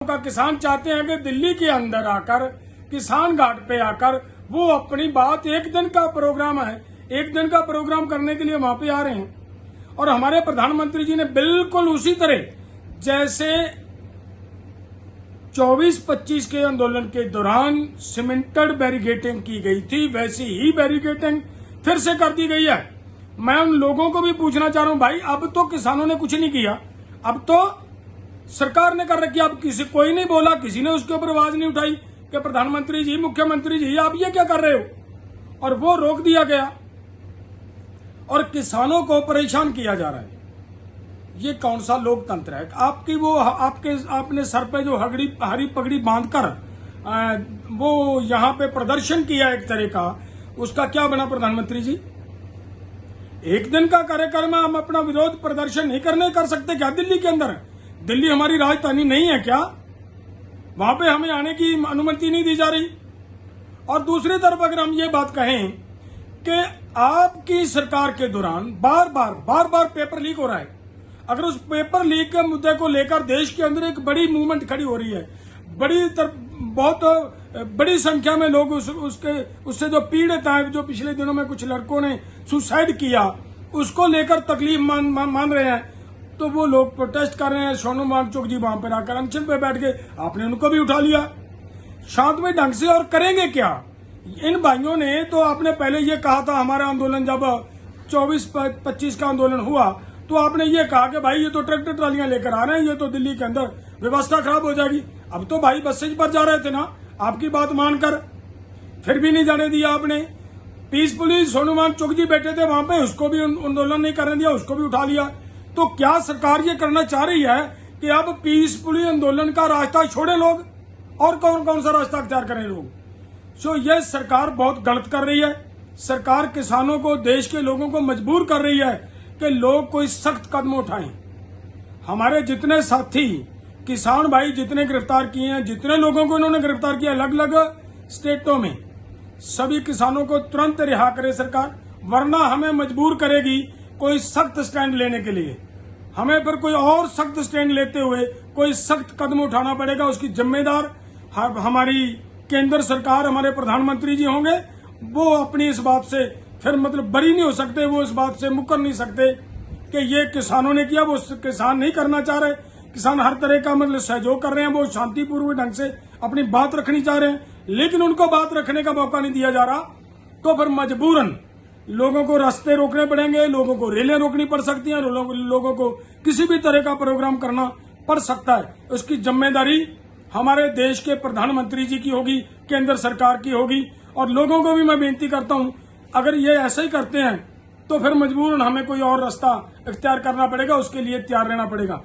का किसान चाहते हैं कि दिल्ली के अंदर आकर किसान घाट पे आकर वो अपनी बात, एक दिन का प्रोग्राम है, एक दिन का प्रोग्राम करने के लिए वहां पे आ रहे हैं। और हमारे प्रधानमंत्री जी ने बिल्कुल उसी तरह जैसे 24-25 के आंदोलन के दौरान सीमेंटेड बैरिकेडिंग की गई थी, वैसी ही बैरिकेडिंग फिर से कर दी गई है। मैं उन लोगों को भी पूछना चाह रहा हूं, भाई अब तो किसानों ने कुछ नहीं किया, अब तो सरकार ने कर रखी। अब किसी कोई नहीं बोला, किसी ने उसके ऊपर आवाज नहीं उठाई कि प्रधानमंत्री जी, मुख्यमंत्री जी, आप ये क्या कर रहे हो, और वो रोक दिया गया और किसानों को परेशान किया जा रहा है। ये कौन सा लोकतंत्र है? आपकी वो आपने सर पे जो हरी पगड़ी बांधकर वो यहां पे प्रदर्शन किया एक तरह का, उसका क्या बना प्रधानमंत्री जी? एक दिन का कार्यक्रम है, हम अपना विरोध प्रदर्शन नहीं कर सकते क्या? दिल्ली के अंदर, दिल्ली हमारी राजधानी नहीं है क्या? वहां पे हमें आने की अनुमति नहीं दी जा रही। और दूसरी तरफ अगर हम ये बात कहें कि आपकी सरकार के दौरान बार बार पेपर लीक हो रहा है, अगर उस पेपर लीक के मुद्दे को लेकर देश के अंदर एक बड़ी मूवमेंट खड़ी हो रही है, बहुत बड़ी संख्या में लोग उससे जो पीड़ित हैं, जो पिछले दिनों में कुछ लड़कों ने सुसाइड किया, उसको लेकर तकलीफ मान रहे हैं, तो वो लोग प्रोटेस्ट कर रहे हैं। सोनू वांगचुक जी वहां पर आकर अनशन पे बैठ गए, आपने उनको भी उठा लिया शांतमय ढंग से। और करेंगे क्या इन भाइयों ने? तो आपने पहले ये कहा था, हमारा आंदोलन जब 24-25 का आंदोलन हुआ, तो आपने ये कहा कि भाई ये तो ट्रैक्टर ट्रालियां लेकर आ रहे हैं, ये तो दिल्ली के अंदर व्यवस्था खराब हो जाएगी। अब तो भाई बसेज पर जा रहे थे ना, आपकी बात मानकर, फिर भी नहीं जाने दिया आपने। पीसफुली सोनू वांगचुक जी बैठे थे वहां पे, उसको भी आंदोलन नहीं करने दिया, उसको भी उठा लिया। तो क्या सरकार ये करना चाह रही है कि अब पीसफुली आंदोलन का रास्ता छोड़े लोग, और कौन कौन सा रास्ता अख्तियार करें लोग? सो ये सरकार बहुत गलत कर रही है। सरकार किसानों को, देश के लोगों को मजबूर कर रही है कि लोग कोई सख्त कदम उठाएं। हमारे जितने साथी किसान भाई जितने गिरफ्तार किए हैं, जितने लोगों को इन्होंने गिरफ्तार किया अलग अलग स्टेटों में, सभी किसानों को तुरंत रिहा करे सरकार, वरना हमें मजबूर करेगी कोई सख्त स्टैंड लेने के लिए। हमें फिर कोई और सख्त स्टैंड लेते हुए कोई सख्त कदम उठाना पड़ेगा। उसकी जिम्मेदार हमारी केंद्र सरकार, हमारे प्रधानमंत्री जी होंगे। वो अपनी इस बात से फिर मतलब बरी नहीं हो सकते, वो इस बात से मुकर नहीं सकते कि ये किसानों ने किया, वो किसान नहीं करना चाह रहे। किसान हर तरह का मतलब सहयोग कर रहे हैं, वो शांतिपूर्वक ढंग से अपनी बात रखनी चाह रहे हैं, लेकिन उनको बात रखने का मौका नहीं दिया जा रहा। तो फिर मजबूरन लोगों को रास्ते रोकने पड़ेंगे, लोगों को रेलें रोकनी पड़ सकती हैं, लोगों को किसी भी तरह का प्रोग्राम करना पड़ सकता है। उसकी जिम्मेदारी हमारे देश के प्रधानमंत्री जी की होगी, केंद्र सरकार की होगी। और लोगों को भी मैं बेनती करता हूं, अगर ये ऐसे ही करते हैं तो फिर मजबूरन हमें कोई और रास्ता इख्तियार करना पड़ेगा, उसके लिए तैयार रहना पड़ेगा।